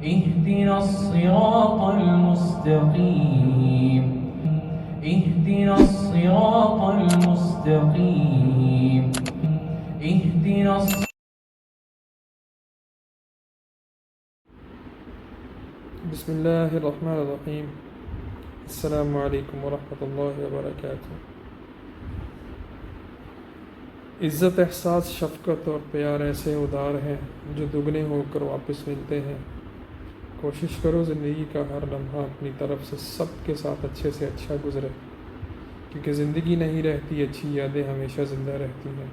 اهدنا الصراط المستقيم اهدنا الصراط المستقيم اهدنا بسم اللہ الرحمن الرحیم۔ السلام علیکم ورحمۃ اللہ وبرکاتہ۔ عزت، احساس، شفقت اور پیار ایسے ادار ہیں جو دگنے ہو کر واپس ملتے ہیں۔ کوشش کرو زندگی کا ہر لمحہ اپنی طرف سے سب کے ساتھ اچھے سے اچھا گزرے، کیونکہ زندگی نہیں رہتی، اچھی یادیں ہمیشہ زندہ رہتی ہیں۔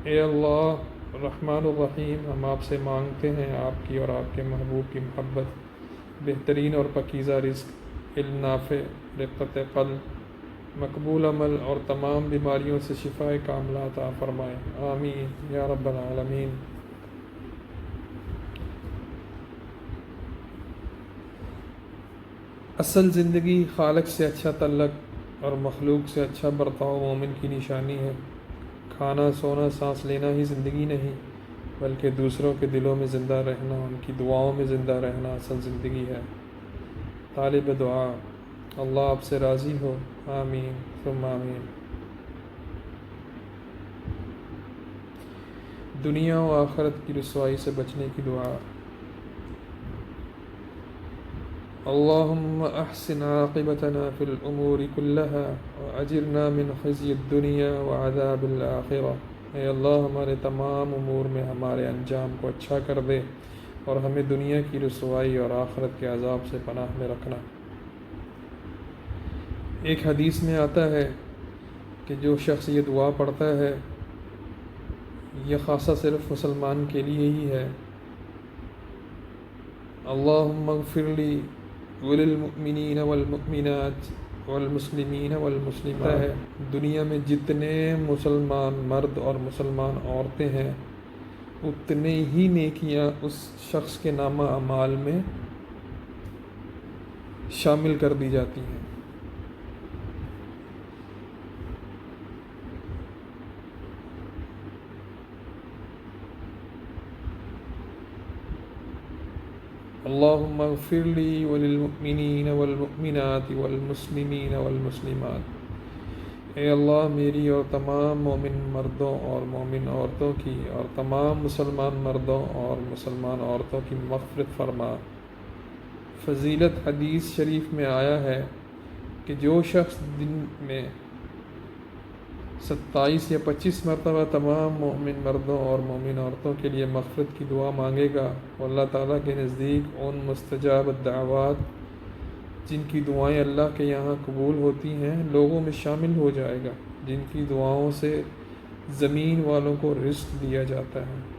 اے اللہ رحمان الرحیم، ہم آپ سے مانگتے ہیں آپ کی اور آپ کے محبوب کی محبت، بہترین اور پاکیزہ رزق، علم نافع، رقت قلب، مقبول عمل اور تمام بیماریوں سے شفاء کاملہ عطا فرمائے، آمین یا رب العالمین۔ اصل زندگی خالق سے اچھا تعلق اور مخلوق سے اچھا برتاؤ مومن کی نشانی ہے۔ کھانا، سونا، سانس لینا ہی زندگی نہیں، بلکہ دوسروں کے دلوں میں زندہ رہنا، ان کی دعاؤں میں زندہ رہنا اصل زندگی ہے۔ طالب دعا، اللہ آپ سے راضی ہو، آمین ثم آمین۔ دنیا و آخرت کی رسوائی سے بچنے کی دعا۔ اللہم احسن عاقبتنا فی الامور کلہا واجرنا من خزی الدنیا وعذاب الآخرہ۔ اے اللہ ہمارے تمام امور میں ہمارے انجام کو اچھا کر دے اور ہمیں دنیا کی رسوائی اور آخرت کے عذاب سے پناہ میں رکھنا۔ ایک حدیث میں آتا ہے کہ جو شخص یہ دعا پڑھتا ہے، یہ خاصہ صرف مسلمان کے لیے ہی ہے۔ اللہم اغفر لی وللمؤمنین والمؤمنات والمسلمین والمسلمات ہے۔ دنیا میں جتنے مسلمان مرد اور مسلمان عورتیں ہیں، اتنے ہی نیکیاں اس شخص کے نامہ اعمال میں شامل کر دی جاتی ہیں۔ اللہم اغفر لی وللمؤمنین والمؤمنات والمسلمین والمسلمات۔ اے اللہ میری اور تمام مومن مردوں اور مومن عورتوں کی اور تمام مسلمان مردوں اور مسلمان عورتوں کی مغفرت فرما۔ فضیلت حدیث شریف میں آیا ہے کہ جو شخص دن میں 27 یا 25 مرتبہ تمام مومن مردوں اور مومن عورتوں کے لیے مغفرت کی دعا مانگے گا، وہ اللہ تعالیٰ کے نزدیک ان مستجاب الدعوات جن کی دعائیں اللہ کے یہاں قبول ہوتی ہیں لوگوں میں شامل ہو جائے گا، جن کی دعاؤں سے زمین والوں کو رزق دیا جاتا ہے۔